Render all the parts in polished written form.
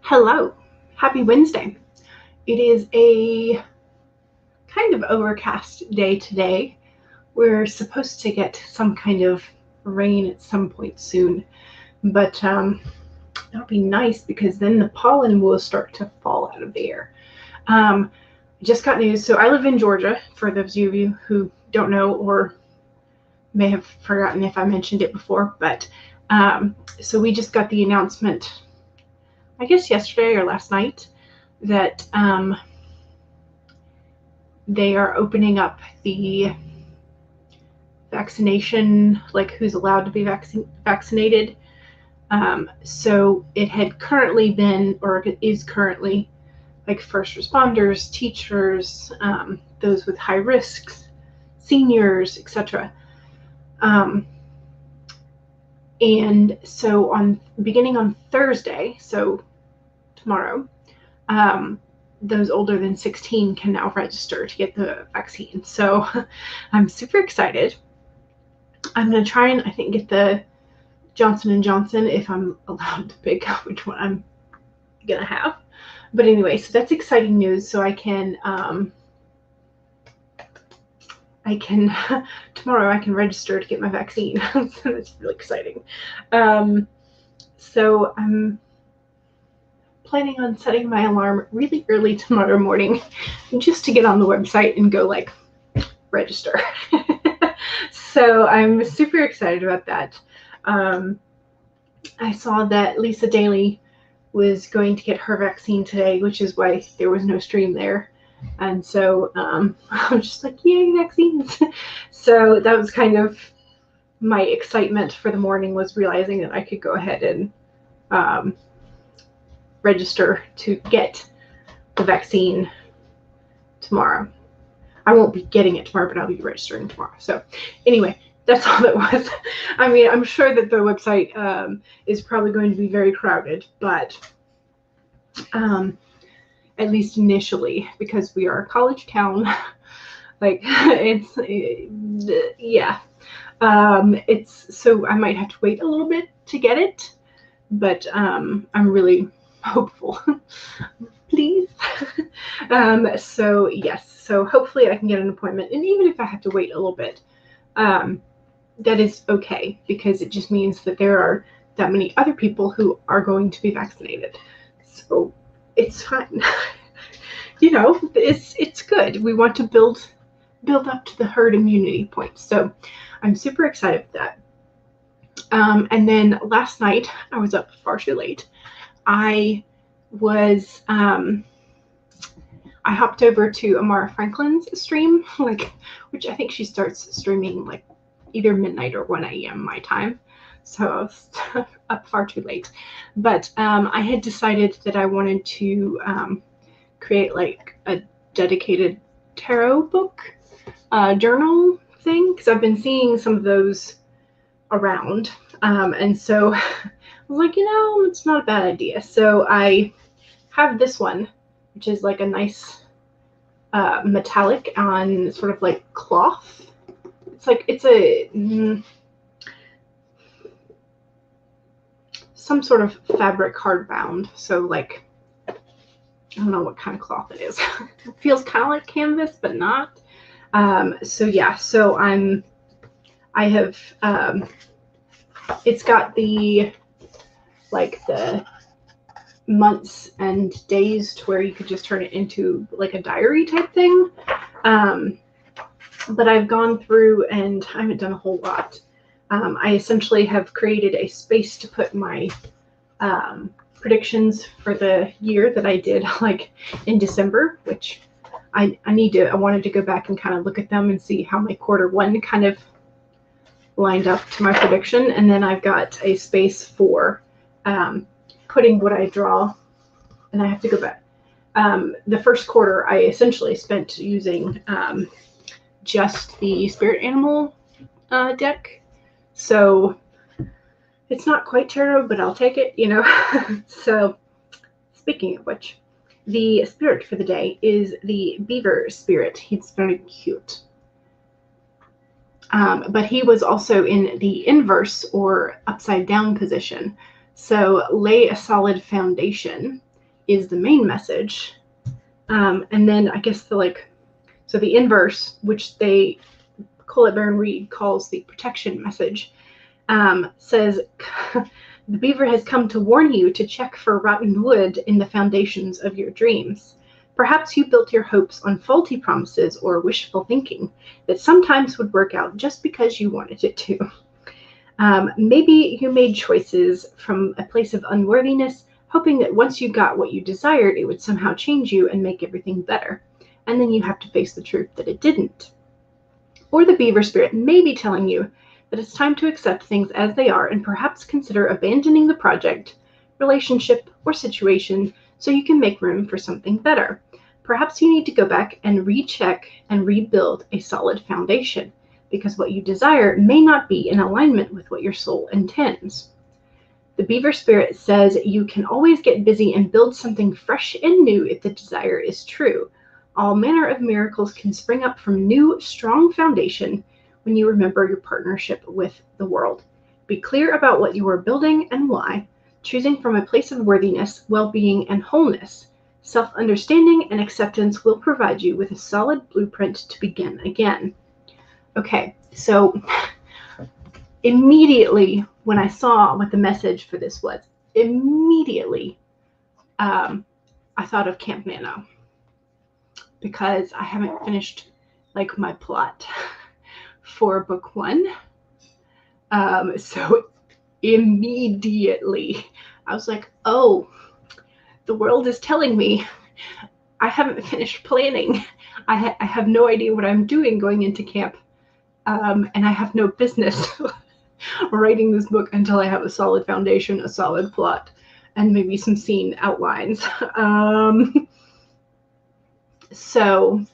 Hello, happy Wednesday. It is a kind of overcast day today. We're supposed to get some kind of rain at some point soon, but that'll be nice because then the pollen will start to fall out of the air. Just got news. So I live in Georgia, for those of you who don't know or may have forgotten if I mentioned it before, but so we just got the announcement, I guess yesterday or last night, that they are opening up the vaccination, like who's allowed to be vaccinated. So it had currently been, or it is currently, like first responders, teachers, those with high risks, seniors, etc. And so beginning on Thursday, so tomorrow, those older than 16 can now register to get the vaccine. So I'm super excited. I'm going to try and I think get the Johnson & Johnson if I'm allowed to pick which one I'm going to have. But anyway, so that's exciting news. So I can tomorrow I can register to get my vaccine. So that's really exciting. So I'm planning on setting my alarm really early tomorrow morning just to get on the website and go like register. So I'm super excited about that. I saw that Lisa Daly was going to get her vaccine today, which is why there was no stream there. And so I was just like, yay, vaccines. So that was kind of my excitement for the morning, was realizing that I could go ahead and register to get the vaccine tomorrow. I won't be getting it tomorrow, but I'll be registering tomorrow. So anyway, that's all that was. I mean, I'm sure that the website is probably going to be very crowded, but at least initially, because we are a college town, like yeah. It's so I might have to wait a little bit to get it, but I'm really hopeful. Please. So yes, so hopefully I can get an appointment, and even if I have to wait a little bit, that is okay, because it just means that there are that many other people who are going to be vaccinated. So it's fine. You know, it's good. We want to build up to the herd immunity point. So I'm super excited for that. And then last night I was up far too late. I hopped over to Amara Franklin's stream, which I think she starts streaming like either midnight or 1 a.m. my time. So I was up far too late. But I had decided that I wanted to create like a dedicated tarot book journal thing, because I've been seeing some of those around. And so I was like, it's not a bad idea. So I have this one, which is like a nice metallic on sort of like cloth. It's some sort of fabric hardbound. So like, I don't know what kind of cloth it is. It feels kind of like canvas, but not. So yeah, so it's got the months and days to where you could just turn it into like a diary type thing. But I've gone through and I haven't done a whole lot. I essentially have created a space to put my predictions for the year that I did like in December, which I wanted to go back and kind of look at them and see how my quarter one kind of lined up to my prediction. And then I've got a space for putting what I draw, and I have to go back. The first quarter I essentially spent using just the spirit animal deck. So it's not quite tarot, but I'll take it, So speaking of which, the spirit for the day is the beaver spirit. He's very cute. But he was also in the inverse or upside down position. So lay a solid foundation is the main message. And then I guess so the inverse, which Colette Baron Reed calls the protection message, says, the beaver has come to warn you to check for rotten wood in the foundations of your dreams. Perhaps you built your hopes on faulty promises or wishful thinking that sometimes would work out just because you wanted it to. Maybe you made choices from a place of unworthiness, hoping that once you got what you desired, it would somehow change you and make everything better. And then you have to face the truth that it didn't. Or the beaver spirit may be telling you that it's time to accept things as they are and perhaps consider abandoning the project, relationship, or situation so you can make room for something better. Perhaps you need to go back and recheck and rebuild a solid foundation, because what you desire may not be in alignment with what your soul intends. The beaver spirit says you can always get busy and build something fresh and new if the desire is true. All manner of miracles can spring up from new, strong foundation when you remember your partnership with the world. Be clear about what you are building and why, choosing from a place of worthiness, well-being, and wholeness. Self-understanding and acceptance will provide you with a solid blueprint to begin again. Okay, so immediately when I saw what the message for this was, immediately I thought of Camp Nano, because I haven't finished my plot for book 1. So immediately I was like, oh, the world is telling me I haven't finished planning. I have no idea what I'm doing going into camp. And I have no business writing this book until I have a solid foundation, a solid plot, and maybe some scene outlines. So,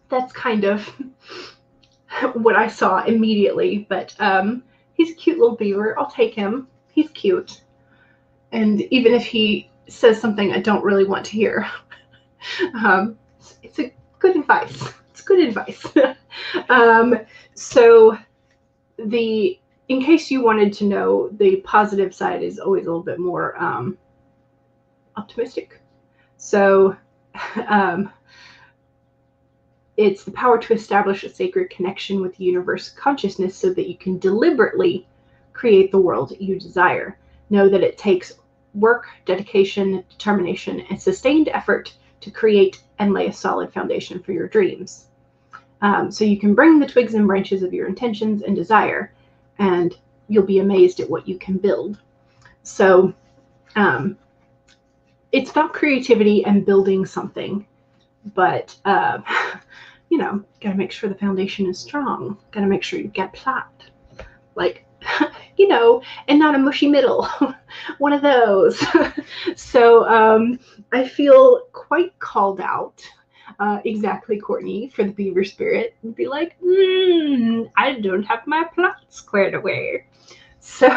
that's kind of what I saw immediately. But he's a cute little beaver. I'll take him. He's cute. And even if he says something I don't really want to hear, it's a good advice. It's good advice. So in case you wanted to know, the positive side is always a little bit more optimistic. So it's the power to establish a sacred connection with the universe consciousness so that you can deliberately create the world you desire. Know that it takes work, dedication, determination, and sustained effort to create and lay a solid foundation for your dreams. So you can bring the twigs and branches of your intentions and desire, and you'll be amazed at what you can build. So it's about creativity and building something, but gotta make sure the foundation is strong. Gotta make sure you get plot, and not a mushy middle. One of those. So I feel quite called out. Exactly, Courtney, for the beaver spirit would be like, I don't have my plot squared away. So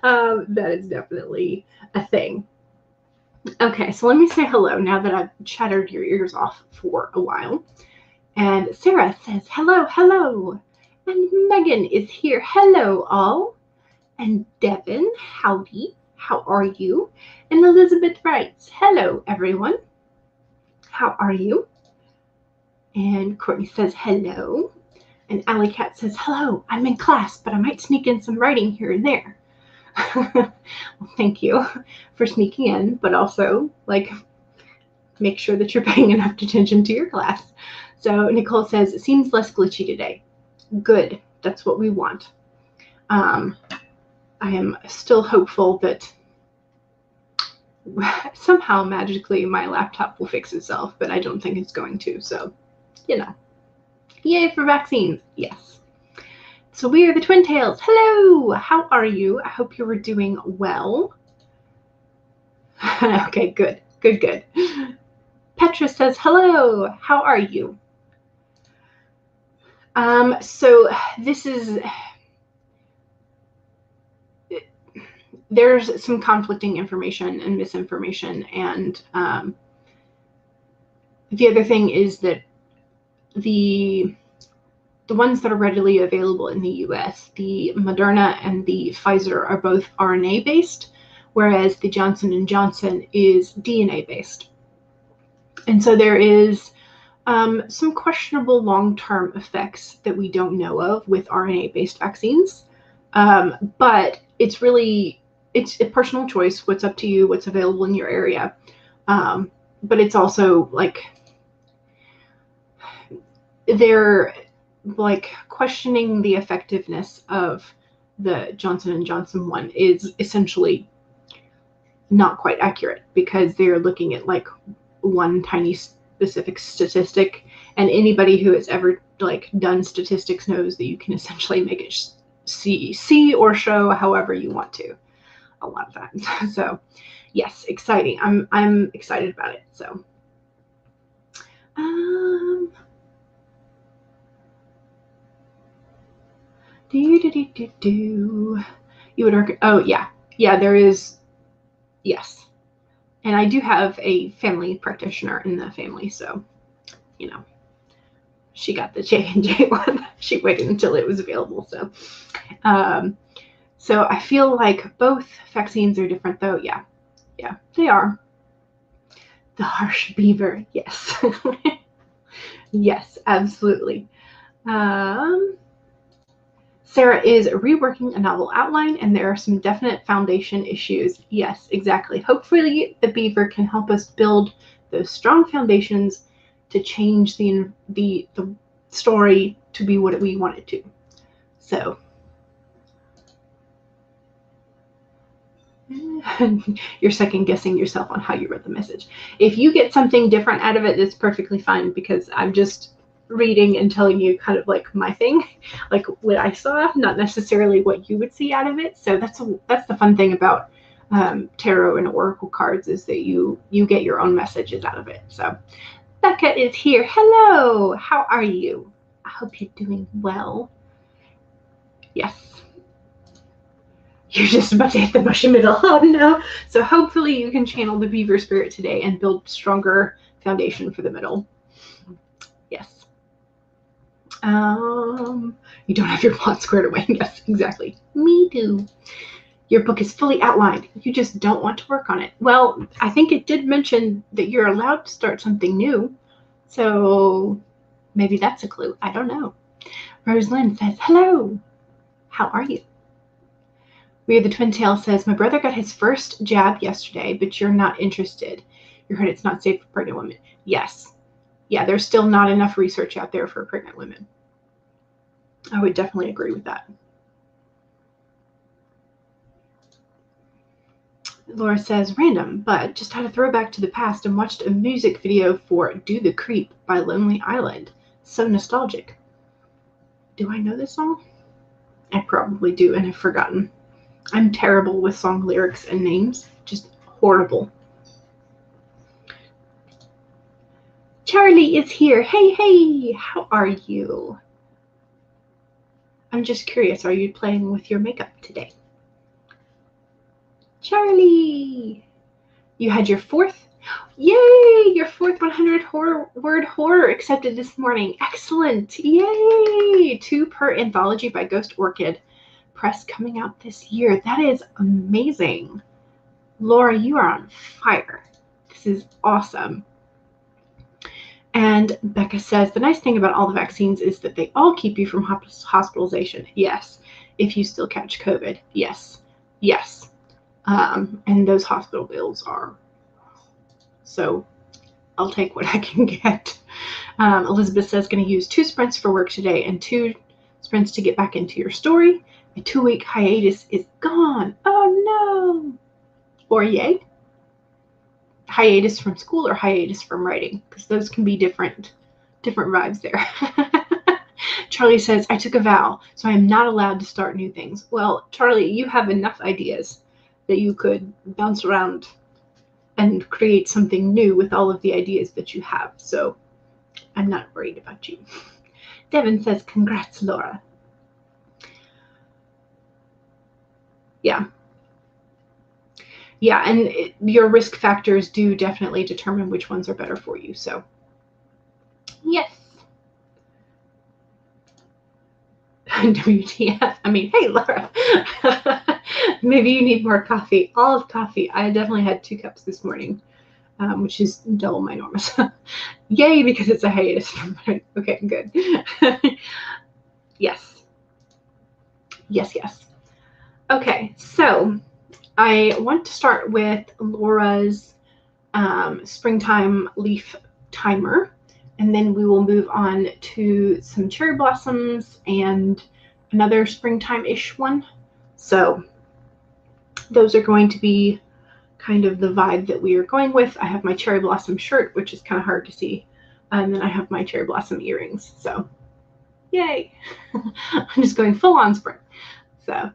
that is definitely a thing. Okay, so let me say hello now that I've chattered your ears off for a while. And Sarah says, hello, hello. And Megan is here. Hello, all. And Devin, howdy. How are you? And Elizabeth writes, hello, everyone. How are you? And Courtney says, hello. And Alley Cat says, hello, I'm in class, but I might sneak in some writing here and there. Well, thank you for sneaking in, but also, make sure that you're paying enough attention to your class. So Nicole says, it seems less glitchy today. Good. That's what we want. I am still hopeful that somehow magically my laptop will fix itself, but I don't think it's going to. So, yay for vaccines. Yes. So we are the Twin Tails. Hello. How are you? I hope you were doing well. Okay, good. Good, good. Petra says, hello. How are you? So this is, there's some conflicting information and misinformation. And the other thing is that the the ones that are readily available in the US, the Moderna and the Pfizer are both RNA based, whereas the Johnson & Johnson is DNA based. And so there is some questionable long-term effects that we don't know of with RNA-based vaccines. But it's a personal choice. What's up to you, what's available in your area. But it's also like, they're like questioning the effectiveness of the Johnson & Johnson one is essentially not quite accurate, because they're looking at like one tiny specific statistic, and anybody who has ever like done statistics knows that you can essentially make it see or show however you want to a lot of times. So yes, exciting. I'm excited about it. So you would work. Oh yeah, there is. Yes. And I do have a family practitioner in the family, so, you know, she got the J&J one. She waited until it was available. So, so I feel like both vaccines are different, though. Yeah, they are. The harsh beaver, yes. Yes, absolutely. Sarah is reworking a novel outline, and there are some definite foundation issues. Yes, exactly. Hopefully the beaver can help us build those strong foundations to change the story to be what we want it to. So you're second guessing yourself on how you read the message. If you get something different out of it, it's perfectly fine, because I'm just reading and telling you kind of like my thing, like what I saw, not necessarily what you would see out of it. So that's the fun thing about tarot and oracle cards, is that you get your own messages out of it. So Becca is here. Hello, how are you? I hope you're doing well. Yes. You're just about to hit the mushy middle. Oh no. So hopefully you can channel the beaver spirit today and build stronger foundation for the middle. Yes. You don't have your plot squared away. Yes, exactly. Me too. Your book is fully outlined. You just don't want to work on it. Well, I think it did mention that you're allowed to start something new. So maybe that's a clue. I don't know. Rose Lynn says, hello. How are you? We Are the Twin Tail says, my brother got his first jab yesterday, but you're not interested. You heard it's not safe for pregnant women. Yes. Yeah, there's still not enough research out there for pregnant women. I would definitely agree with that. Laura says, random, but just had a throwback to the past and watched a music video for Do the Creep by Lonely Island. So nostalgic. Do I know this song? I probably do, and have forgotten. I'm terrible with song lyrics and names. Just horrible. Charlie is here. Hey, how are you? I'm just curious, are you playing with your makeup today? Charlie, you had your fourth, yay, your fourth 100-word horror accepted this morning. Excellent, yay, 2 per anthology by Ghost Orchid Press coming out this year. That is amazing. Laura, you are on fire. This is awesome. And Becca says, the nice thing about all the vaccines is that they all keep you from hospitalization. Yes. If you still catch COVID. Yes. And those hospital bills are, so I'll take what I can get. Elizabeth says, going to use 2 sprints for work today and 2 sprints to get back into your story. A 2-week hiatus is gone. Oh no. Or yay. Hiatus from school or hiatus from writing, because those can be different vibes there. Charlie says, I took a vow, so I am not allowed to start new things. Well, Charlie, you have enough ideas that you could bounce around and create something new with all of the ideas that you have. So I'm not worried about you. Devin says, congrats, Laura. Yeah, and your risk factors do definitely determine which ones are better for you. So, yes. WTF. I mean, hey, Laura. Maybe you need more coffee. All of coffee. I definitely had 2 cups this morning, which is double my normal. Yay, because it's a hiatus. Okay, good. Yes. Yes, yes. Okay, so I want to start with Laura's springtime leaf timer, and then we will move on to some cherry blossoms and another springtime-ish one. So those are going to be kind of the vibe that we are going with. I have my cherry blossom shirt, which is kind of hard to see, and then I have my cherry blossom earrings. So yay. I'm just going full on spring. So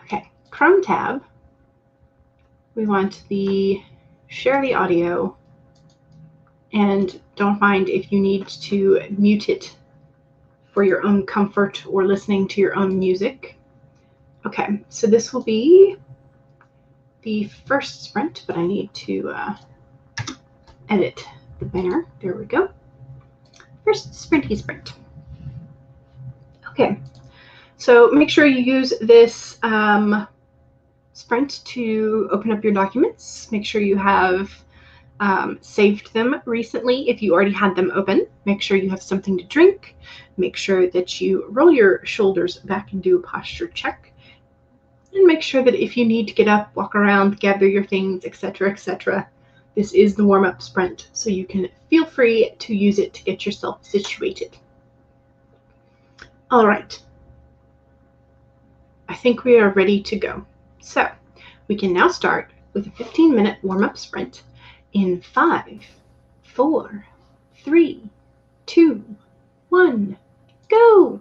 okay, Chrome tab, we want the share the audio, and don't mind if you need to mute it for your own comfort or listening to your own music. Okay, so this will be the first sprint, but I need to edit the banner. There we go. First sprinty sprint. Okay, so make sure you use this sprint to open up your documents. Make sure you have saved them recently. If you already had them open, make sure you have something to drink. Make sure that you roll your shoulders back and do a posture check. And make sure that if you need to get up, walk around, gather your things, etc., this is the warm-up sprint, so you can feel free to use it to get yourself situated. All right. I think we are ready to go. So we can now start with a 15-minute warm-up sprint in 5, 4, 3, 2, 1, go!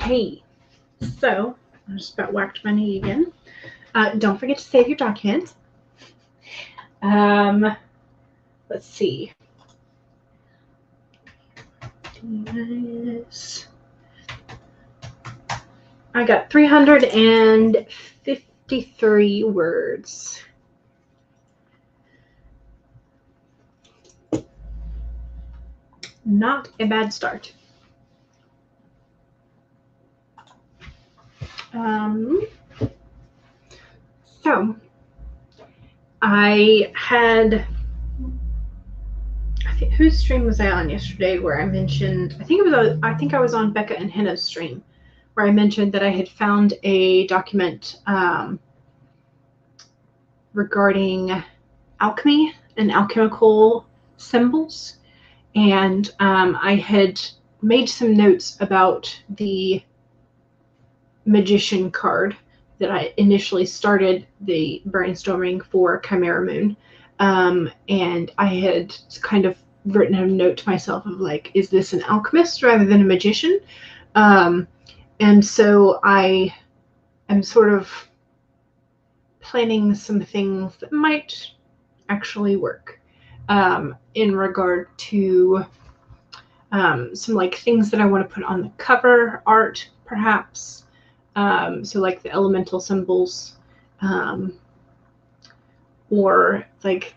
Okay, so I just about whacked my knee again. Don't forget to save your document. Let's see. I got 353 words. Not a bad start. So I had, whose stream was I on yesterday where I mentioned, I think I was on Becca and Henna's stream where I mentioned that I had found a document regarding alchemy and alchemical symbols. And I had made some notes about the magician card that I initially started the brainstorming for Chimera Moon. And I had kind of written a note to myself of like, is this an alchemist rather than a magician? And so I am sort of planning some things that might actually work in regard to some like things that I want to put on the cover art, perhaps. So like the elemental symbols, or like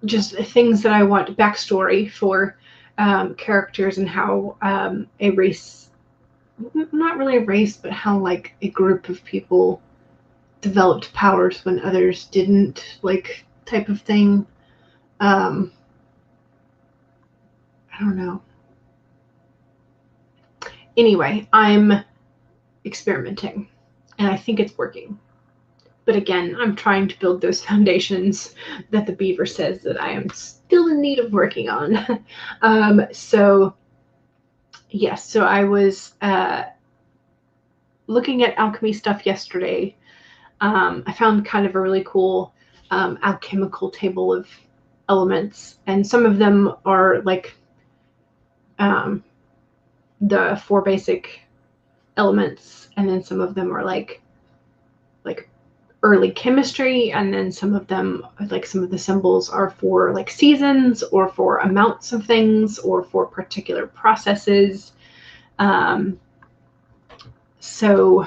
just things that I want backstory for characters and how a race, not really a race, but how like a group of people developed powers when others didn't, like type of thing. I don't know. Anyway, I'm experimenting and I think it's working. But again, I'm trying to build those foundations that the beaver says that I am still in need of working on. So yes, so I was looking at alchemy stuff yesterday. I found kind of a really cool alchemical table of elements, and some of them are like the 4 basic elements, and then some of them are like early chemistry, and then some of them, like some of the symbols are for like seasons or for amounts of things or for particular processes. So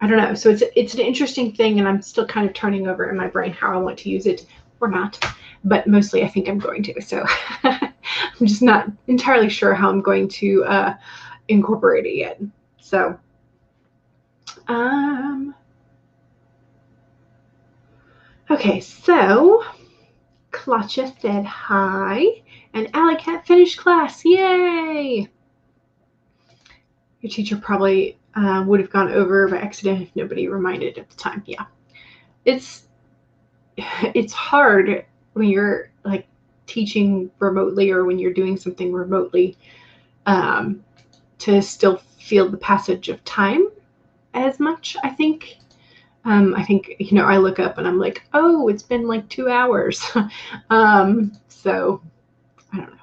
I don't know. So it's an interesting thing, and I'm still kind of turning over in my brain how I want to use it or not, but mostly I think I'm going to. So I'm just not entirely sure how I'm going to incorporate it yet. So okay, so Klacha said hi, and Allie Cat finished class. Yay! Your teacher probably would have gone over by accident if nobody reminded at the time. Yeah, it's hard when you're like teaching remotely or when you're doing something remotely to still feel the passage of time as much, I think. I think, I look up and I'm like, oh, it's been like 2 hours. So I don't know.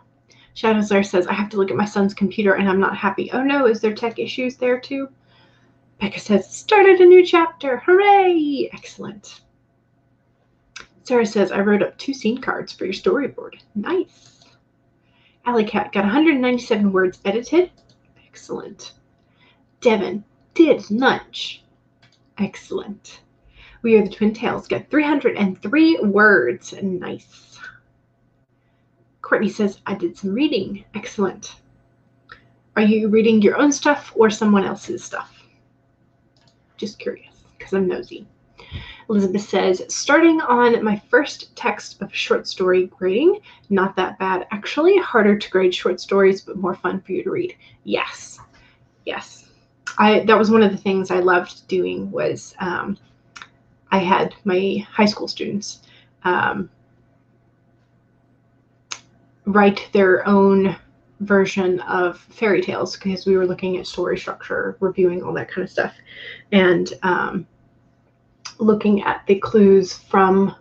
Shadowslayer says, I have to look at my son's computer and I'm not happy. Oh no, is there tech issues there too? Becca says, started a new chapter. Hooray! Excellent. Sarah says, I wrote up 2 scene cards for your storyboard. Nice. Alley Cat got 197 words edited. Excellent. Devin did lunch. Excellent. We Are the Twin Tails got 303 words. Nice. Courtney says, I did some reading. Excellent. Are you reading your own stuff or someone else's stuff? Just curious, because I'm nosy. Elizabeth says, starting on my first text of short story grading. Not that bad, actually. Harder to grade short stories, but more fun for you to read. Yes. Yes. That was one of the things I loved doing was I had my high school students write their own version of fairy tales because we were looking at story structure, reviewing all that kind of stuff, and looking at the clues from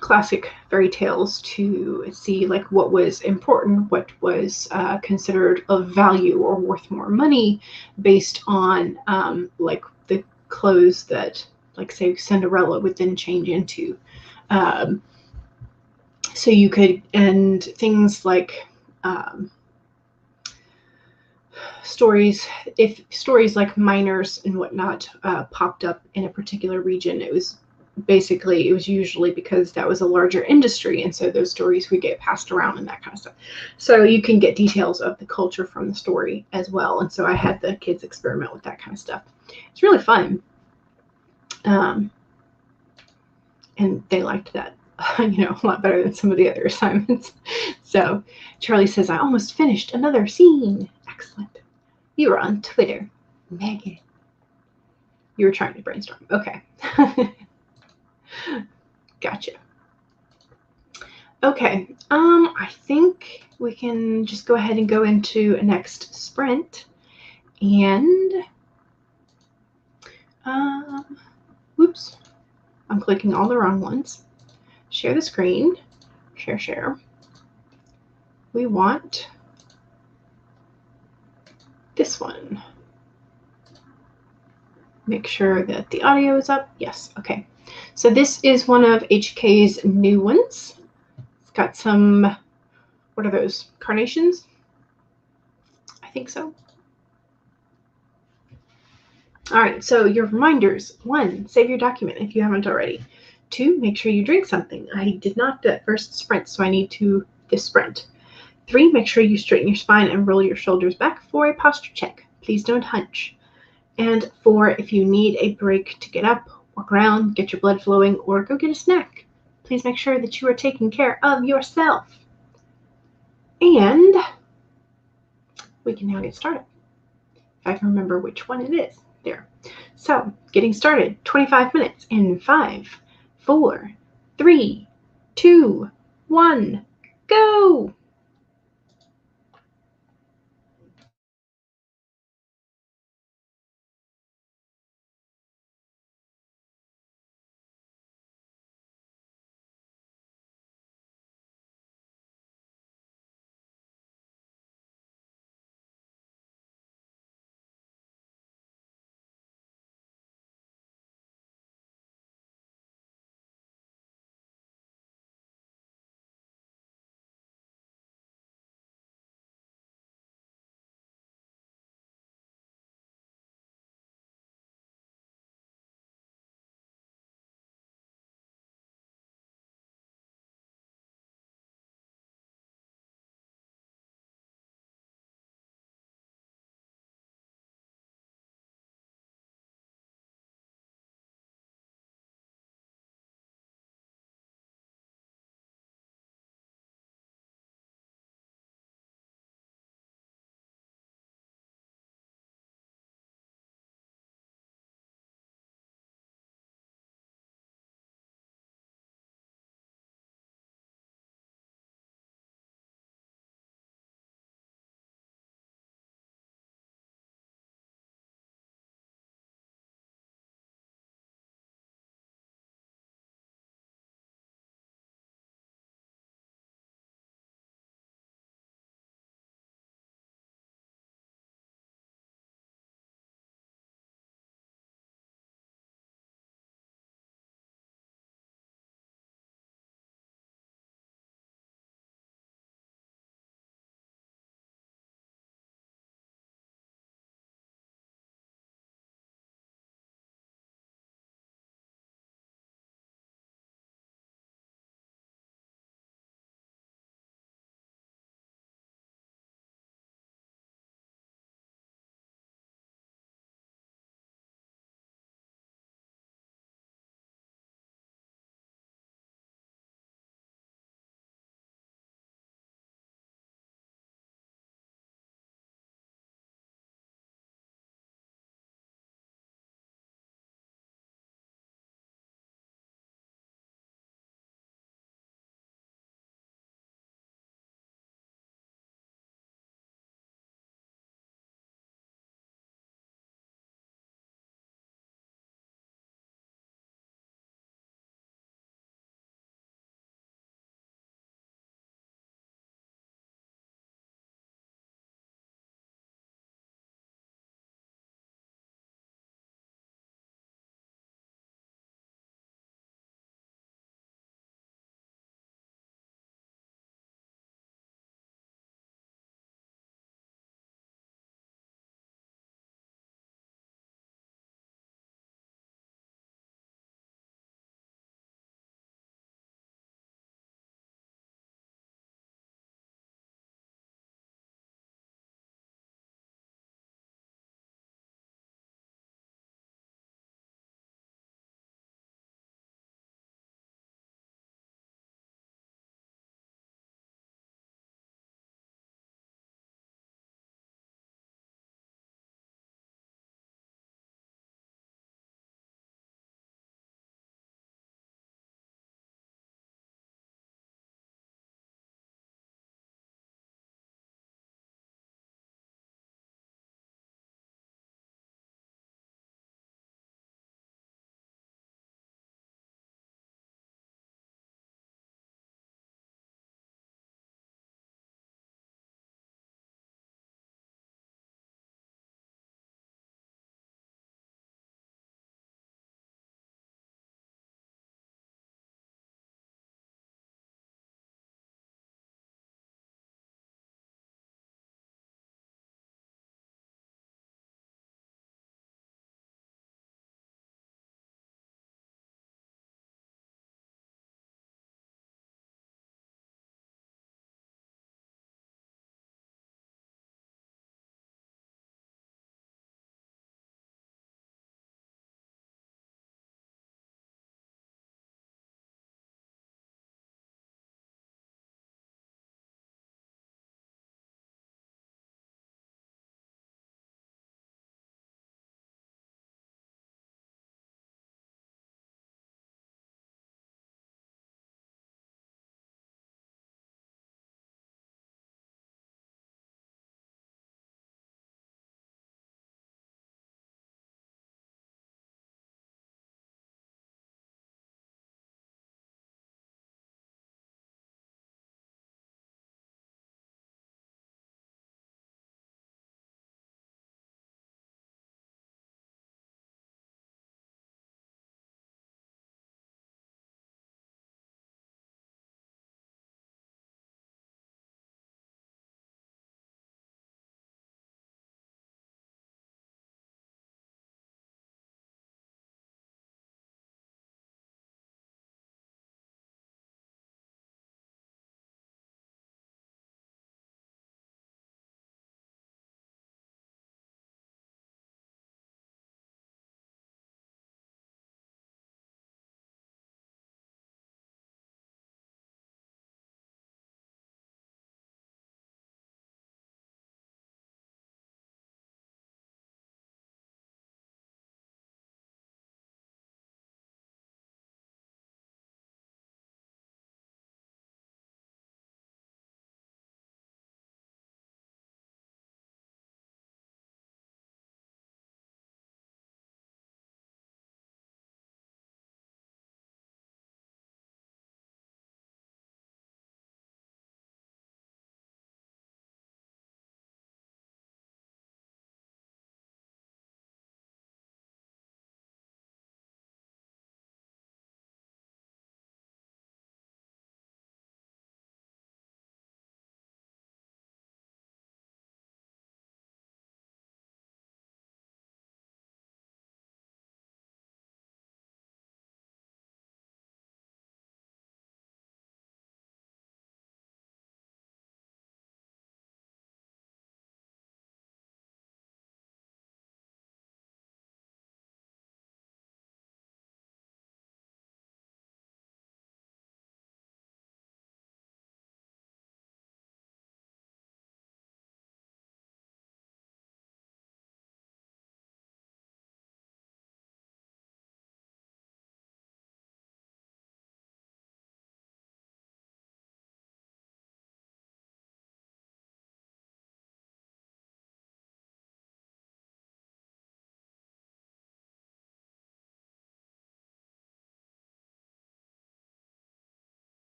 classic fairy tales to see like what was important, what was considered of value or worth more money, based on like the clothes that, like, say, Cinderella would then change into. Um, so you could, and things like stories, if stories like miners and whatnot popped up in a particular region, it was usually because that was a larger industry, and so those stories would get passed around and that kind of stuff. So you can get details of the culture from the story as well, and so I had the kids experiment with that kind of stuff. It's really fun, and they liked that a lot better than some of the other assignments. So Charlie says, I almost finished another scene. Excellent. You were on Twitter, Megan. You were trying to brainstorm. Okay. Gotcha. Okay. I think we can just go ahead and go into a next sprint. And whoops. I'm clicking all the wrong ones. Share the screen. Share. We want this one. Make sure that the audio is up. Yes, okay. So this is one of HK's new ones. It's got some, what are those, carnations? I think so. All right, so your reminders. 1, save your document if you haven't already. 2, make sure you drink something. I did not that first sprint, so I need to this sprint. 3, make sure you straighten your spine and roll your shoulders back for a posture check. Please don't hunch. And 4, if you need a break to get up, walk around, get your blood flowing, or go get a snack, please make sure that you are taking care of yourself. And we can now get started. If I can remember which one it is. There. So, getting started. 25 minutes in 5, 4, 3, 2, 1, go!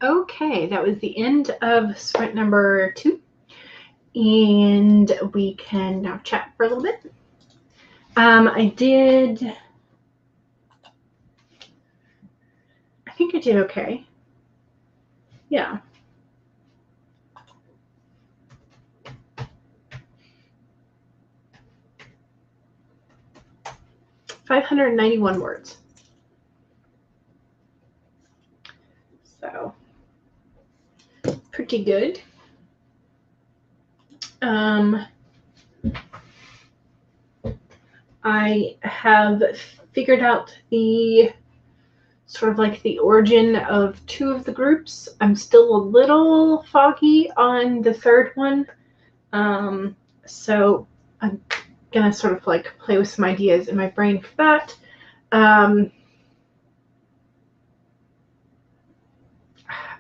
Okay, that was the end of sprint number 2. And we can now chat for a little bit. I think I did okay. Yeah. 591 words. So, pretty good. I have figured out the sort of like the origin of 2 of the groups. I'm still a little foggy on the third one. So I'm gonna sort of like play with some ideas in my brain for that. I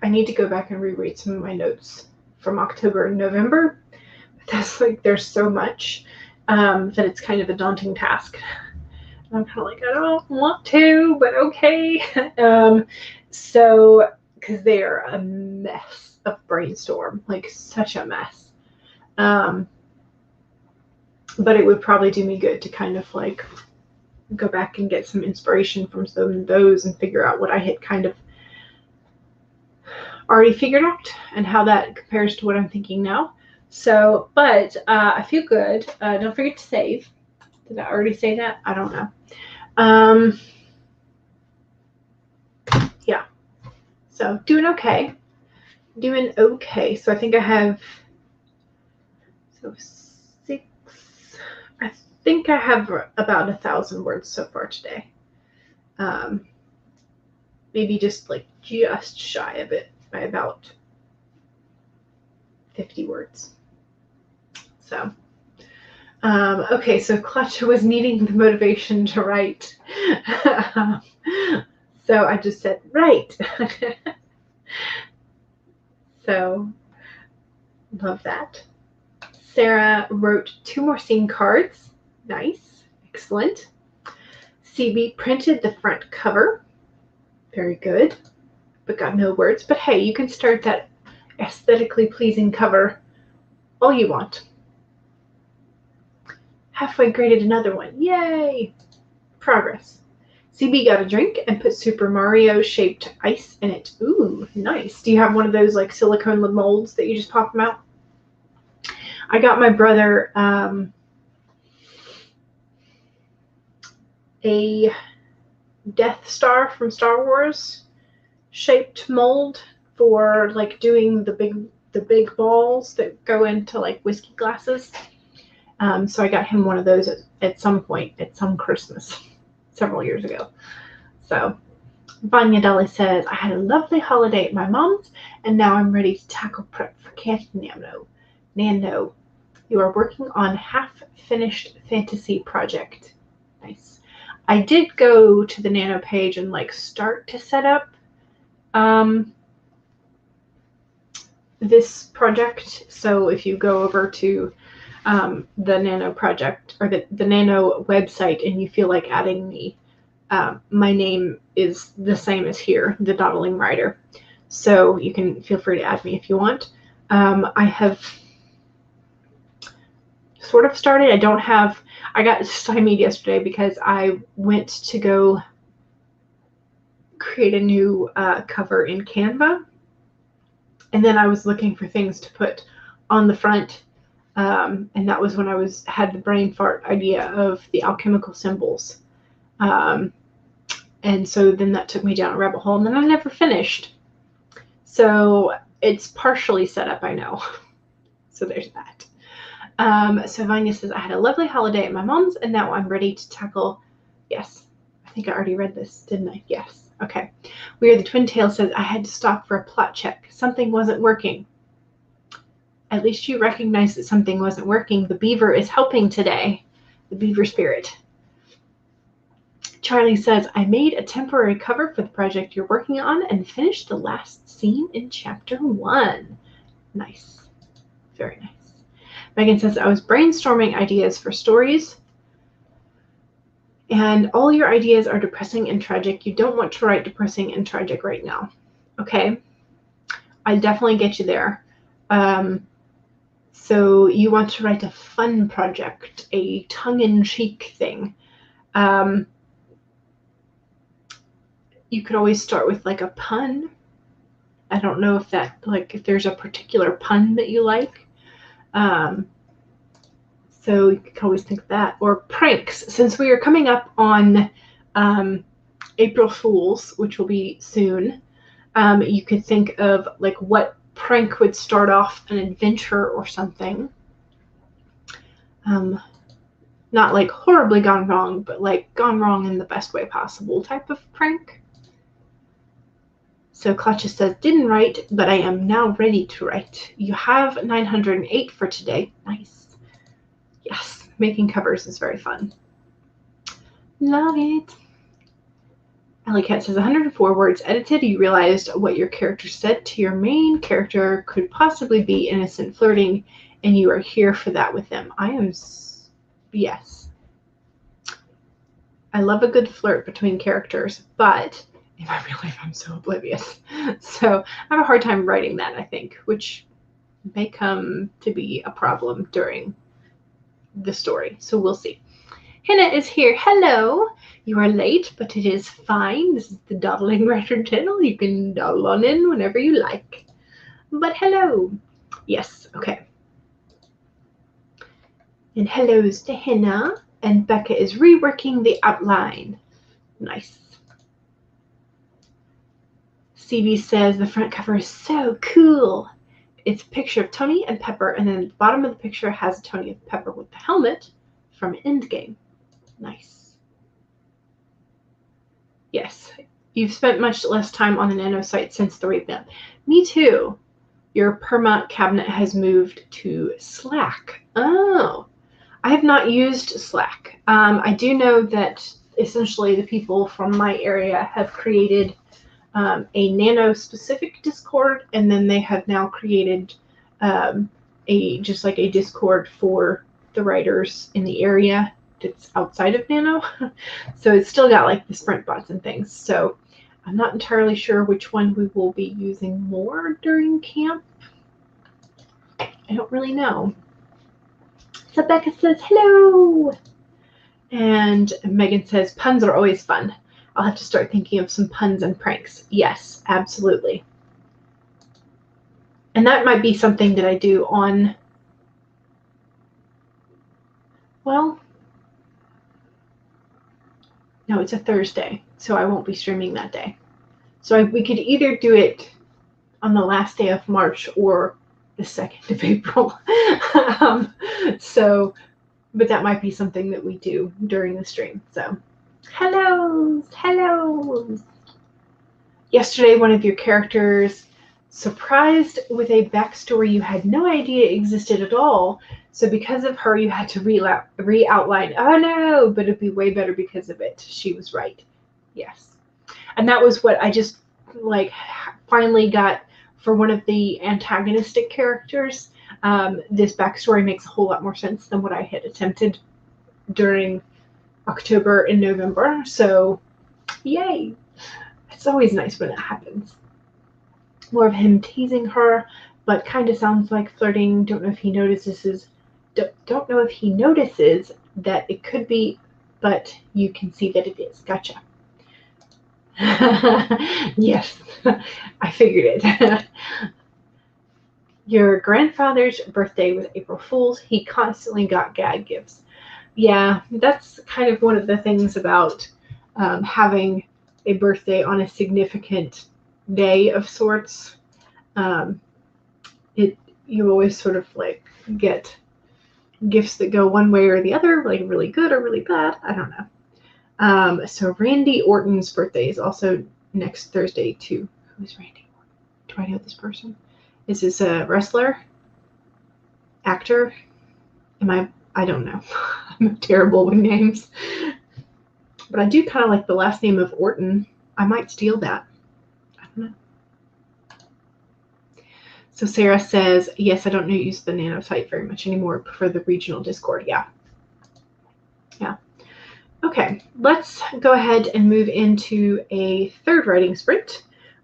need to go back and reread some of my notes from October and November. That's like, there's so much that it's kind of a daunting task. I'm kind of like, I don't want to, but okay. So, because they are a mess of brainstorm, like such a mess. But it would probably do me good to kind of like go back and get some inspiration from some of those and figure out what I had kind of already figured out and how that compares to what I'm thinking now. So, but I feel good. Don't forget to save. Did I already say that? I don't know. Yeah. So doing okay. Doing okay. So I think I have 6. I think I have about 1,000 words so far today. Maybe just shy of it by about 50 words. So, okay, so Clutch was needing the motivation to write. So I just said, write. So, love that. Sarah wrote 2 more scene cards. Nice. Excellent. CB printed the front cover. Very good. But got no words. But hey, you can start that aesthetically pleasing cover all you want. Halfway graded another one. Yay! Progress. CB got a drink and put Super Mario shaped ice in it. Ooh, nice. Do you have one of those like silicone molds that you just pop them out? I got my brother a Death Star from Star Wars shaped mold for like doing the big balls that go into like whiskey glasses. So I got him one of those at some point at some Christmas several years ago. So Vanya Dolly says, I had a lovely holiday at my mom's and now I'm ready to tackle prep for Camp Nano. Nando, you are working on half-finished fantasy project. Nice. I did go to the Nano page and like start to set up this project. So if you go over to the Nano project or the Nano website and you feel like adding me, my name is the same as here, the Dawdling writer. So you can feel free to add me if you want. I have sort of started. I got stymied yesterday because I went to go create a new cover in Canva. And then I was looking for things to put on the front. And that was when I had the brain fart idea of the alchemical symbols. And so then that took me down a rabbit hole and then I never finished. So it's partially set up, I know. So there's that. So Vanya says, I had a lovely holiday at my mom's and now I'm ready to tackle, yes, I think I already read this, didn't I? Yes. Okay. We Are the Twin Tails says, I had to stop for a plot check. Something wasn't working. At least you recognize that something wasn't working. The beaver is helping today. The beaver spirit. Charlie says, I made a temporary cover for the project you're working on and finished the last scene in chapter 1. Nice. Very nice. Megan says, I was brainstorming ideas for stories and all your ideas are depressing and tragic. You don't want to write depressing and tragic right now. Okay. I definitely get you there. So you want to write a fun project, a tongue-in-cheek thing. You could always start with like a pun. I don't know if that, like, if there's a particular pun that you like. So you could always think of that. Or pranks. Since we are coming up on April Fools, which will be soon, you could think of like what prank would start off an adventure or something. Not like horribly gone wrong, but like gone wrong in the best way possible type of prank. So Clutches says, didn't write, but I am now ready to write. You have 908 for today. Nice. Yes, making covers is very fun. Love it. Alley Cat says, 104 words edited. You realized what your character said to your main character could possibly be innocent flirting, and you are here for that with them. I am, yes. I love a good flirt between characters, but in my real life, I'm so oblivious. So I have a hard time writing that, I think, which may come to be a problem during the story. So we'll see. Hannah is here. Hello. You are late, but it is fine. This is the Dawdling Writer channel. You can dawdle on in whenever you like. But hello. Yes, okay. And hellos to Hannah. And Becca is reworking the outline. Nice. CB says the front cover is so cool. It's a picture of Tony and Pepper, and then the bottom of the picture has Tony and Pepper with the helmet from Endgame. Nice. Yes, you've spent much less time on the Nano site since the revamp. Me too. Your perma cabinet has moved to Slack. Oh, I have not used Slack. I do know that essentially the people from my area have created a Nano specific Discord, and then they have now created just like a Discord for the writers in the area that's outside of Nano. So it's still got like the sprint bots and things. So I'm not entirely sure which one we will be using more during camp. I don't really know. So Becca says hello. And Megan says puns are always fun. I'll have to start thinking of some puns and pranks. Yes, absolutely. And that might be something that I do on, well, no, it's a Thursday, so I won't be streaming that day. So we could either do it on the last day of March or the 2nd of April. But that might be something that we do during the stream. So, hellos. Yesterday, one of your characters surprised with a backstory you had no idea existed at all. So because of her, you had to re-outline. Oh no, but it'd be way better because of it. She was right. Yes. And that was what I just like finally got for one of the antagonistic characters. This backstory makes a whole lot more sense than what I had attempted during October and November. So yay. It's always nice when it happens. More of him teasing her, but kind of sounds like flirting. Don't know if he notices that it could be, but you can see that it is. Gotcha. Yes, I figured it. Your grandfather's birthday was April Fool's. He constantly got gag gifts. Yeah, that's kind of one of the things about having a birthday on a significant day of sorts. You always sort of like get gifts that go one way or the other, like really good or really bad. I don't know. So Randy Orton's birthday is also next Thursday too. Who's Randy Orton? Do I know this person? Is this a wrestler? Actor? I don't know. I'm terrible with names. But I do kind of like the last name of Orton. I might steal that. I don't know. So Sarah says, yes, I don't use the Nano site very much anymore. I prefer the regional Discord. Yeah. Okay, let's go ahead and move into a third writing sprint,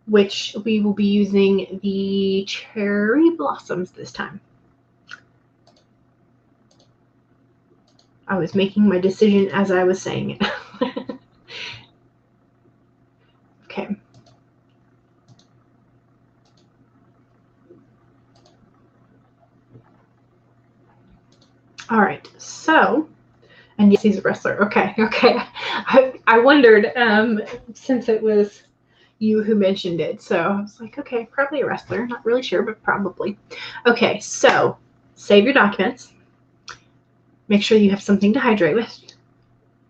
which we will be using the Cherry Blossoms this time. I was making my decision as I was saying it. Okay. All right, so, and yes, he's a wrestler. Okay. I wondered, since it was you who mentioned it, so I was like, okay, probably a wrestler. Not really sure, but probably. Okay, so save your documents. Make sure you have something to hydrate with.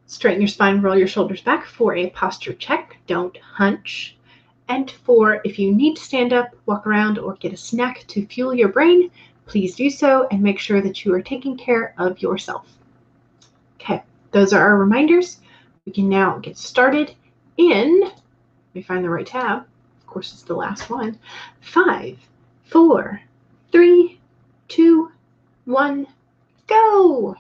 Straighten your spine, roll your shoulders back for a posture check. Don't hunch. And for if you need to stand up, walk around, or get a snack to fuel your brain, please do so and make sure that you are taking care of yourself. Okay, those are our reminders. We can now get started in, let me find the right tab. Of course, it's the last one. 5, 4, 3, 2, 1, go!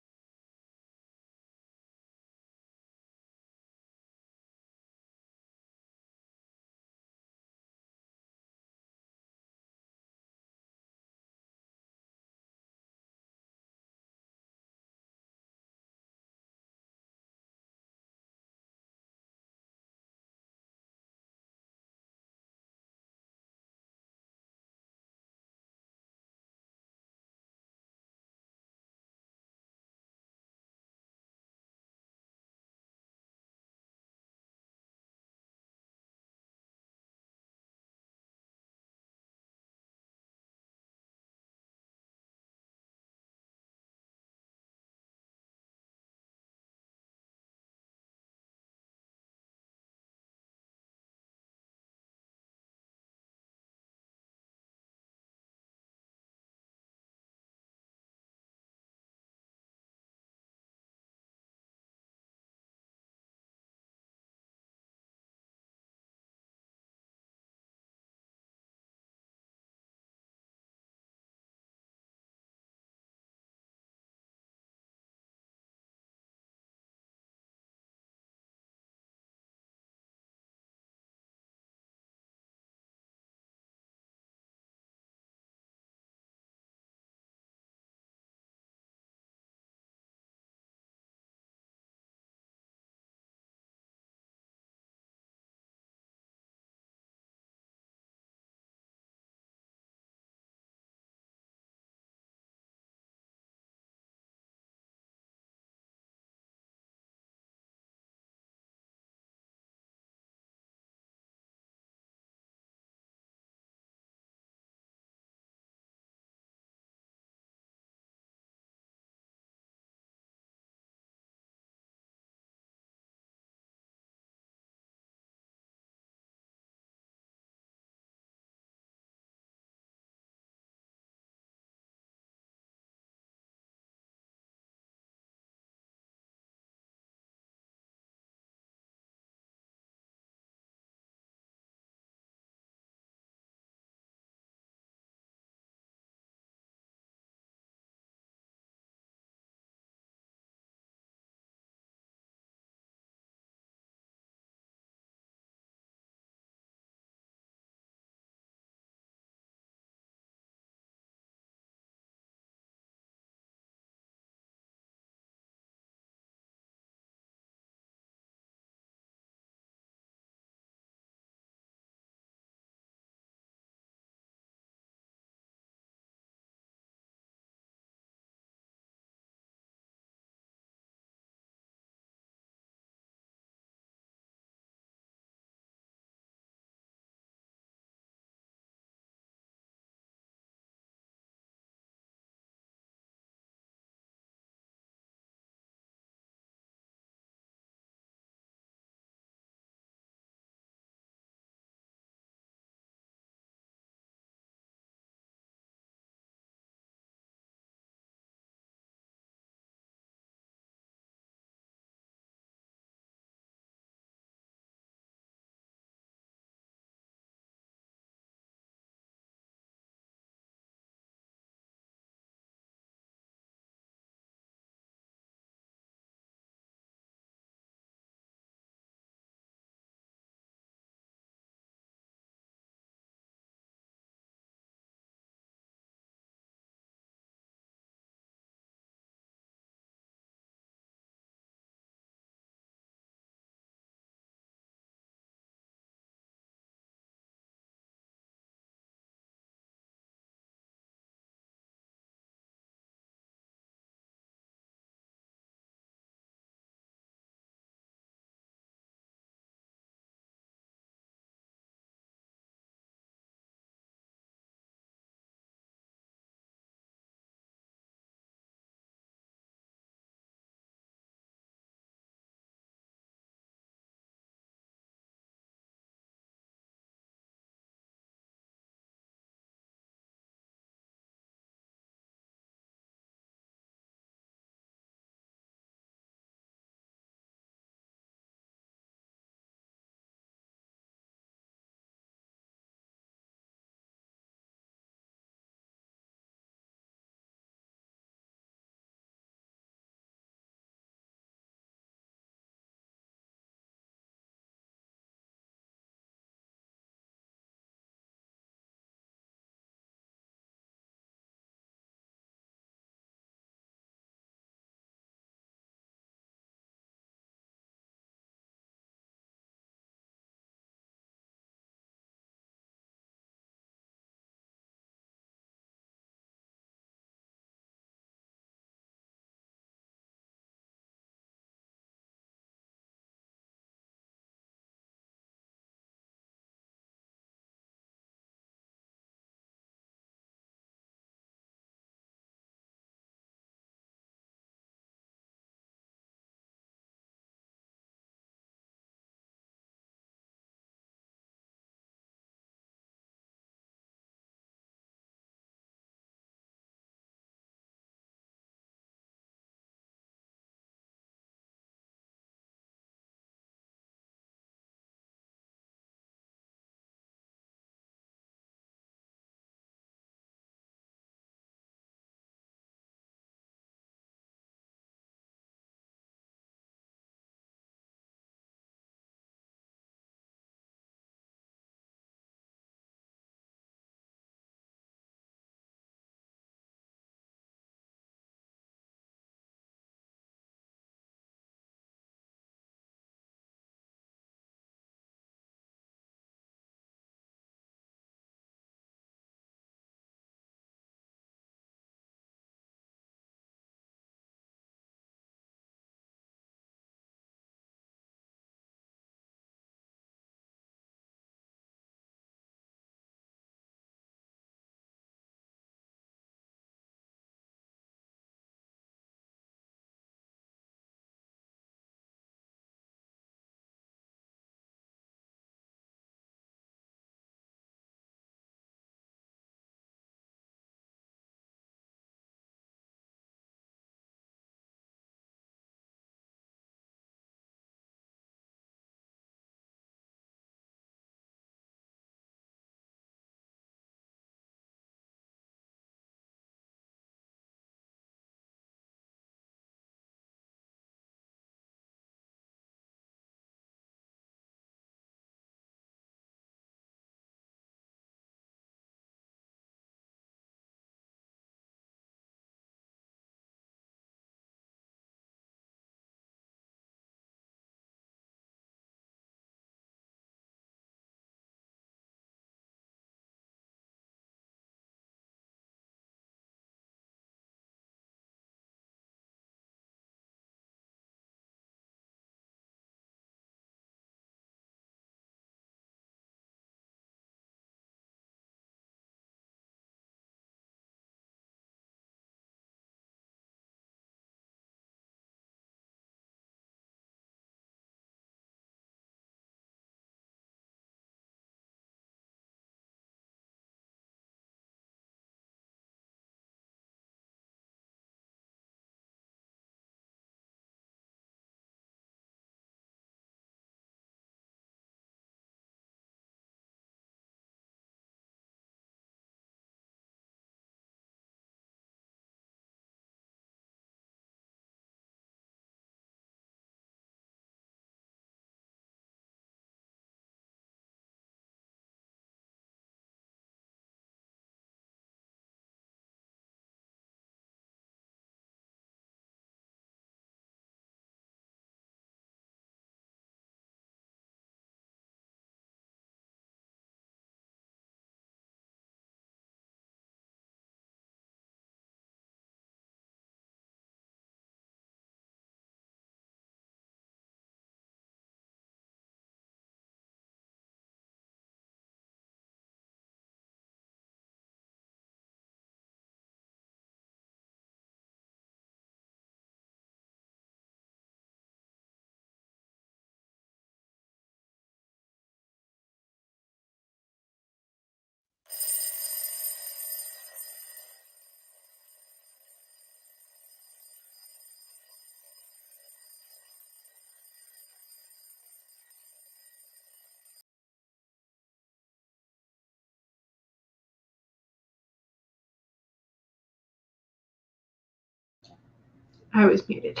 I was muted.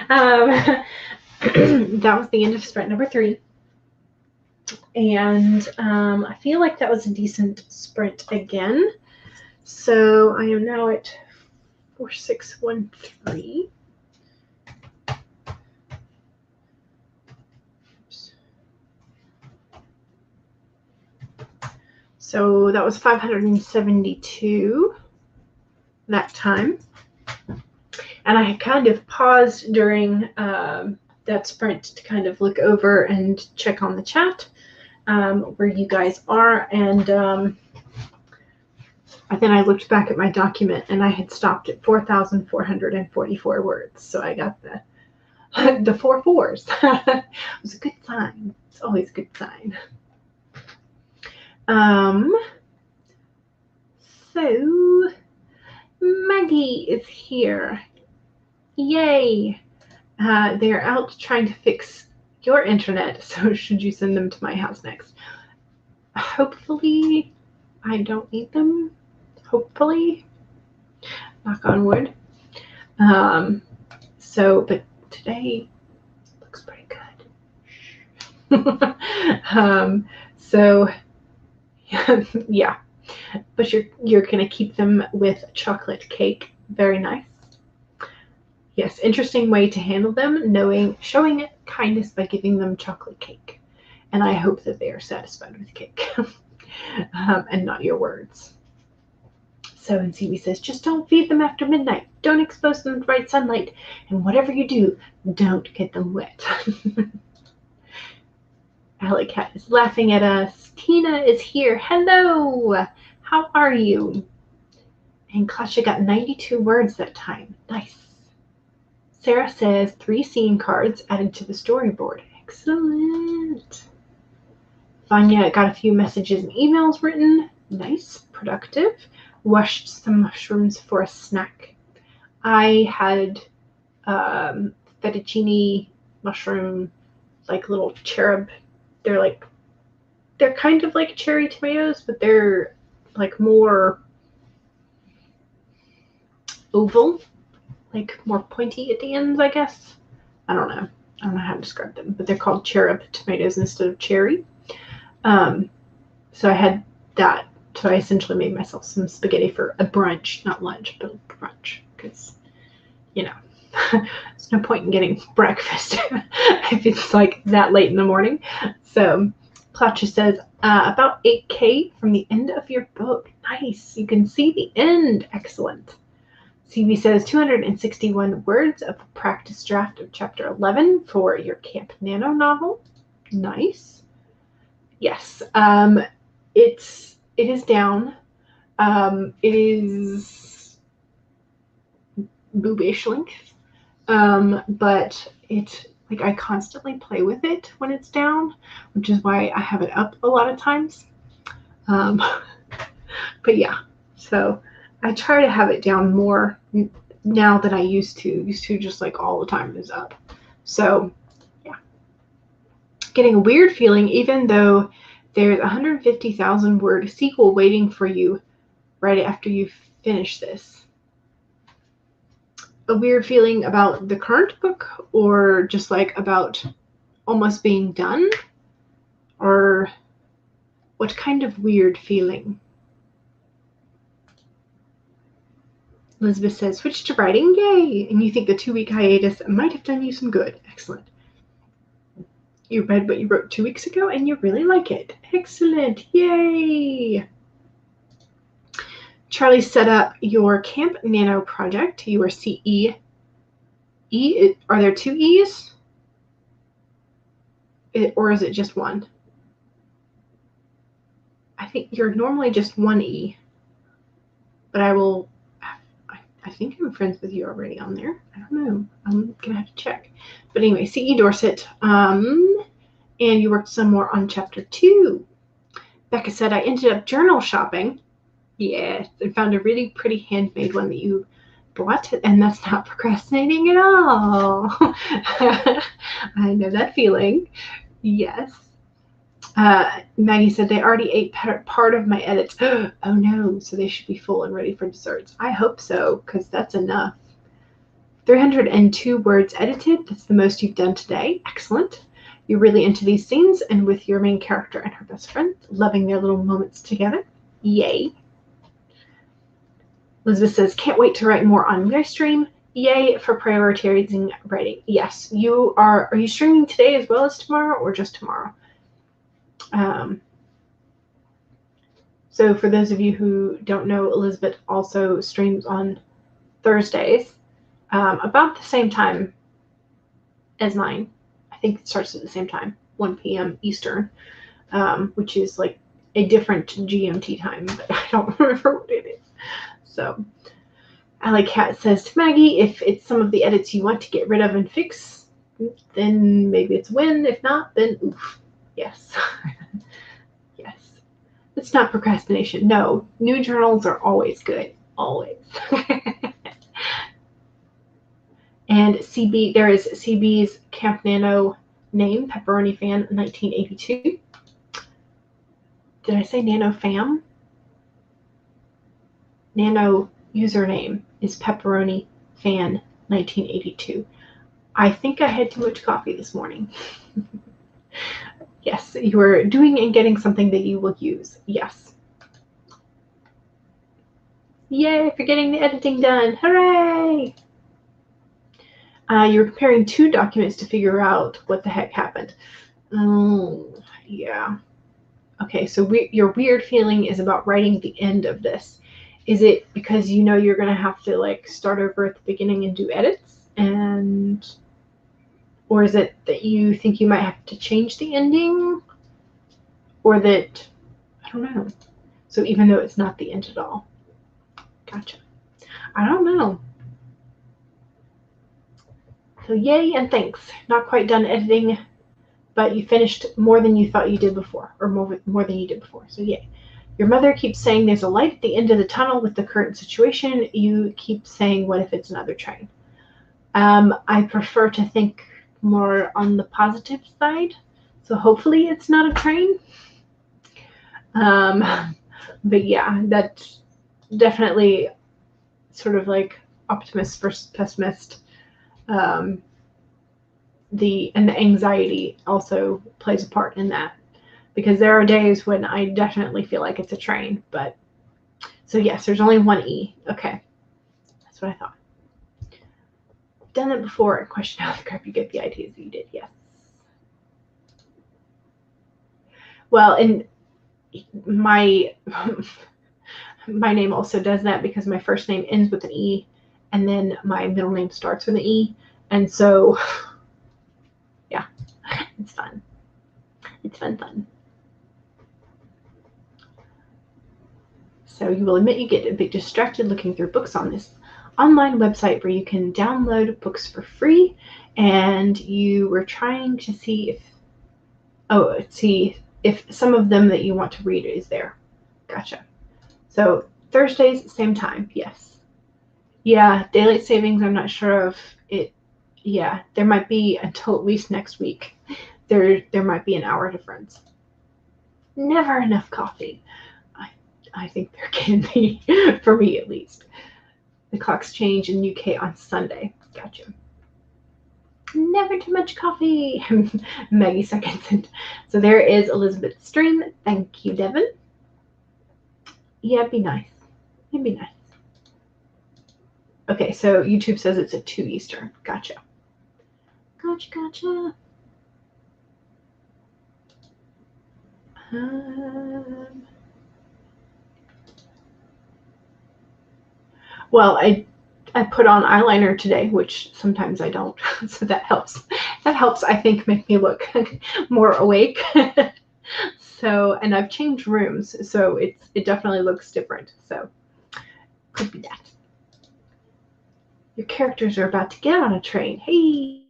That was the end of sprint number 3. And I feel like that was a decent sprint again. So I am now at 4613. So that was 572 that time. And I had kind of paused during that sprint to kind of look over and check on the chat where you guys are. And then I looked back at my document and I had stopped at 4,444 words. So I got the 4 4s. It was a good sign. It's always a good sign. So Maggie is here. Yay. They're out trying to fix your internet, so should you send them to my house next? Hopefully I don't need them. Hopefully. Knock on wood. But today looks pretty good. Yeah. But you're gonna keep them with chocolate cake. Very nice. Yes, interesting way to handle them, showing kindness by giving them chocolate cake. And I hope that they are satisfied with cake and not your words. So, and CB says, just don't feed them after midnight. Don't expose them to bright sunlight. And whatever you do, don't get them wet. Alley Cat is laughing at us. Tina is here. Hello. How are you? And Klasha got 92 words that time. Nice. Sarah says 3 scene cards added to the storyboard. Excellent. Vanya got a few messages and emails written. Nice. Productive. Washed some mushrooms for a snack. I had fettuccine mushroom, like little cherub. They're kind of like cherry tomatoes, but they're like more oval, like more pointy at the ends, I guess. I don't know how to describe them, but they're called cherub tomatoes instead of cherry. So I had that. So I essentially made myself some spaghetti for a brunch, not lunch, but brunch, because, there's no point in getting breakfast if it's like that late in the morning. So Klacha says, about 8K from the end of your book. Nice. You can see the end. Excellent. CB says 261 words of a practice draft of chapter 11 for your Camp Nano novel. Nice. Yes. It is down. It is boobish length. But I constantly play with it when it's down, which is why I have it up a lot of times. But yeah, so I try to have it down more now than I used to. Used to just like all the time is up. So yeah, getting a weird feeling, even though there's 150,000 word sequel waiting for you right after you finish this. A weird feeling about the current book, or just like about almost being done, or what kind of weird feeling? Elizabeth says, switch to writing, yay! And you think the 2-week hiatus might have done you some good. Excellent. You read what you wrote 2 weeks ago and you really like it. Excellent, yay! Charlie set up your Camp Nano project, your CE. Are there 2 E's? Or is it just one? I think you're normally just 1 E. But I think I'm friends with you already on there. I don't know. I'm going to have to check. But anyway, CE Dorset. And you worked some more on chapter 2. Becca said, I ended up journal shopping. Yeah, I found a really pretty handmade one that you bought, and that's not procrastinating at all. I know that feeling. Yes. Maggie said they already ate part of my edits. Oh no, so they should be full and ready for desserts. I hope so, because that's enough. 302 words edited. That's the most you've done today. Excellent. You're really into these scenes and with your main character and her best friend, loving their little moments together. Yay. Elizabeth says, can't wait to write more on my stream. Yay for prioritizing writing. Yes, you are. Are you streaming today as well as tomorrow or just tomorrow? So for those of you who don't know, Elizabeth also streams on Thursdays about the same time as mine. I think it starts at the same time, 1 p.m. Eastern, which is like a different GMT time, but I don't remember what it is. So Alley Cat says to Maggie, if it's some of the edits you want to get rid of and fix, then maybe it's a win. If not, then oof. Yes. Yes. It's not procrastination. No, new journals are always good. Always. And CB, there is CB's Camp Nano name, Pepperoni Fan 1982. Did I say Nano Fam? Nano username is Pepperoni Fan 1982. I think I had too much coffee this morning. Yes, you are doing and getting something that you will use. Yes. Yay for getting the editing done. Hooray! You're comparing two documents to figure out what the heck happened. Oh, yeah. Okay, so your weird feeling is about writing the end of this. Is it because you know you're going to have to like start over at the beginning and do edits? Or is it that you think you might have to change the ending? Or that, I don't know. So even though it's not the end at all. Gotcha. I don't know. So yay and thanks. Not quite done editing, but you finished more than you thought you did before, or more than you did before. So yay. Your mother keeps saying there's a light at the end of the tunnel with the current situation. You keep saying, what if it's another train? I prefer to think more on the positive side. So hopefully it's not a train. But yeah, that's definitely sort of like optimist versus pessimist. The anxiety also plays a part in that, because there are days when I definitely feel like it's a train. But so yes, there's only one E. Okay, that's what I thought. Done it before. Question how the crap you get the ideas that you did. Yes. Well, and my name also does that because my first name ends with an E, and then my middle name starts with an E, and so yeah, it's fun. It's fun. So you will admit you get a bit distracted looking through books on this online website where you can download books for free, and you were trying to see if some of them that you want to read is there. Gotcha. So Thursdays, same time. Yes. Yeah, daylight savings, I'm not sure of it. Yeah, there might be until at least next week. There might be an hour difference. Never enough coffee. I think there can be, for me at least. The clocks change in UK on Sunday. Gotcha. Never too much coffee. Maggie seconds it. So there is Elizabeth's stream. Thank you, Devin. Yeah, it'd be nice. It'd be nice. Okay, so YouTube says it's at 2 Eastern. Gotcha. Gotcha. Well, I put on eyeliner today, which sometimes I don't, so that helps. That helps, I think, make me look more awake. So, and I've changed rooms, so it definitely looks different. So, could be that. Your characters are about to get on a train. Hey.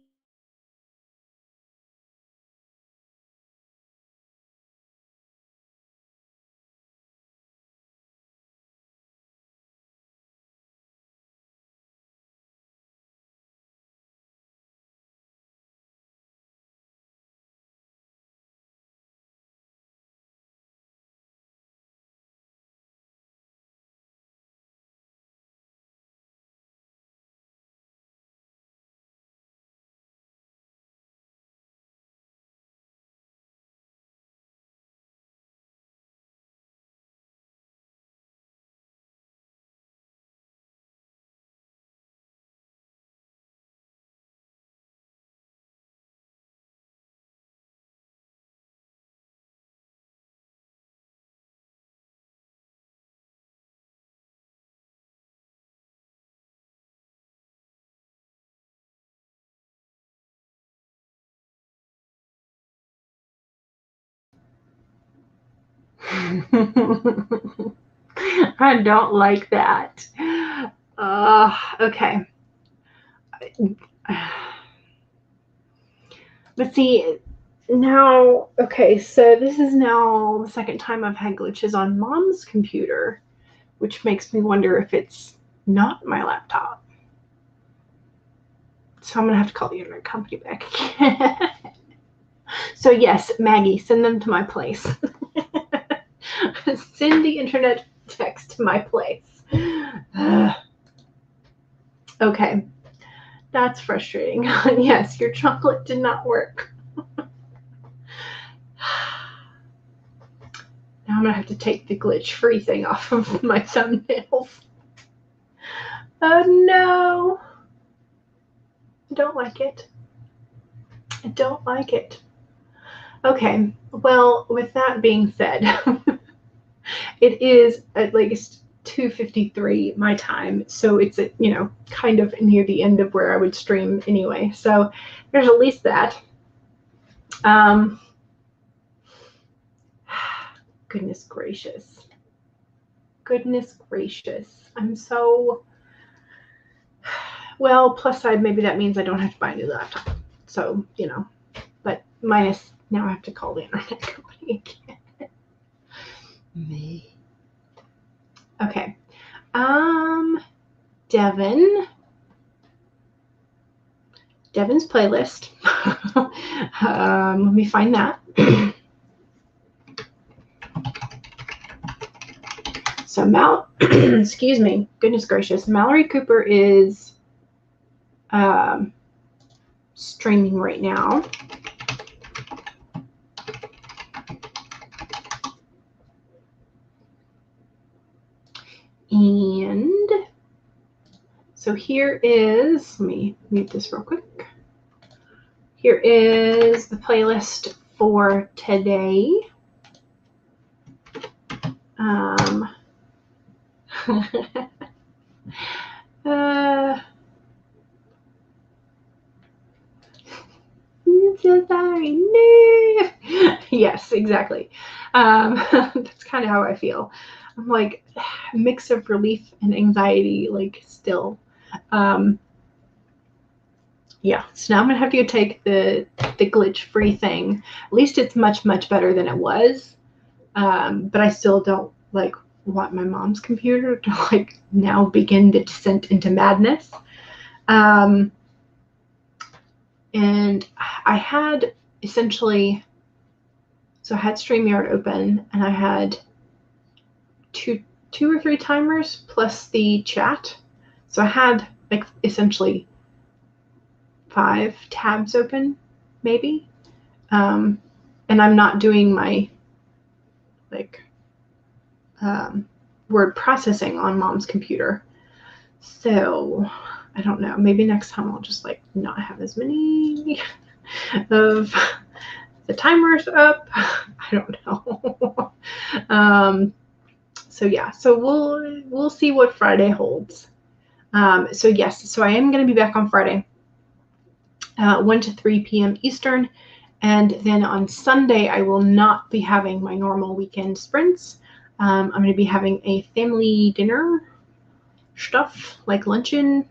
I don't like that. Okay. But see, now, okay, so this is now the second time I've had glitches on Mom's computer, which makes me wonder if it's not my laptop. So I'm going to have to call the internet company back again. So yes, Maggie, send them to my place. Send the internet text to my place. Okay, that's frustrating. Yes, your chocolate did not work. Now I'm going to have to take the glitch-free thing off of my thumbnails. Oh no. I don't like it. I don't like it. Okay, well, with that being said, it is at least 2:53 my time, so it's at, kind of near the end of where I would stream anyway. So there's at least that. Goodness gracious. Goodness gracious. I'm so, well, plus side, maybe that means I don't have to buy a new laptop. So, but minus, now I have to call the internet company again. Me. Okay. Devin's playlist. Let me find that. So excuse me, goodness gracious, Mallory Cooper is streaming right now. And so here is, let me mute this real quick. Here is the playlist for today. I'm so sorry. No. Yes, exactly. That's kind of how I feel. I'm like a mix of relief and anxiety, like still. Yeah, so now I'm gonna have to go take the glitch-free thing. At least it's much, much better than it was. But I still don't want my mom's computer to now begin the descent into madness. And I had essentially, so I had StreamYard open and I had two or three timers plus the chat. So I had essentially 5 tabs open, maybe. And I'm not doing my word processing on Mom's computer. So I don't know. Maybe next time I'll just not have as many of the timers up. I don't know. So yeah, so we'll see what Friday holds. So yes, so I am going to be back on Friday, 1 to 3 p.m. Eastern, and then on Sunday I will not be having my normal weekend sprints. I'm going to be having a family dinner stuff, like luncheon,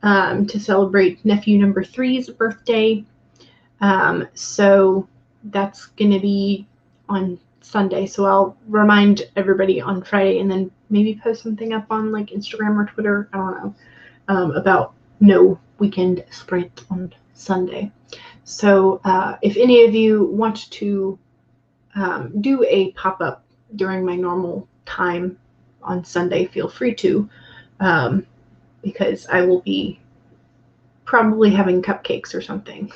to celebrate nephew number 3's birthday. So that's going to be on Sunday. So I'll remind everybody on Friday and then maybe post something up on Instagram or Twitter, I don't know, about no weekend sprint on Sunday. So if any of you want to do a pop-up during my normal time on Sunday, feel free to, because I will be probably having cupcakes or something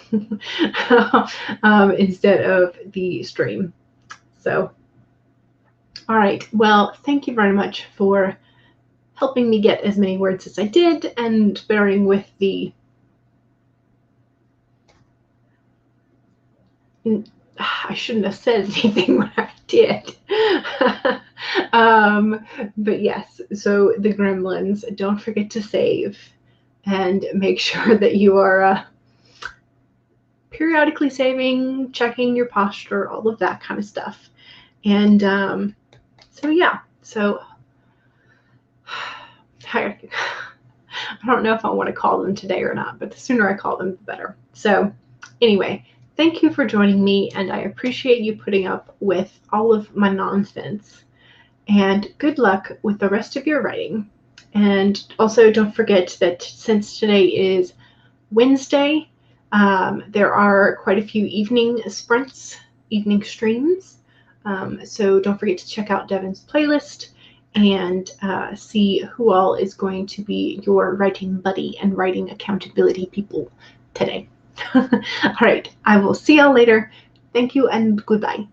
instead of the stream. So, all right. Well, thank you very much for helping me get as many words as I did and bearing with the I shouldn't have said anything when I did. But yes, so the gremlins, don't forget to save and make sure that you are periodically saving, checking your posture, all of that kind of stuff. And so yeah, so I don't know if I want to call them today or not, but the sooner I call them, the better. So anyway, thank you for joining me, and I appreciate you putting up with all of my nonsense. And good luck with the rest of your writing. And also don't forget that since today is Wednesday, there are quite a few evening sprints, evening streams. So don't forget to check out Devin's playlist and see who all is going to be your writing buddy and writing accountability people today. All right, I will see y'all later. Thank you and goodbye.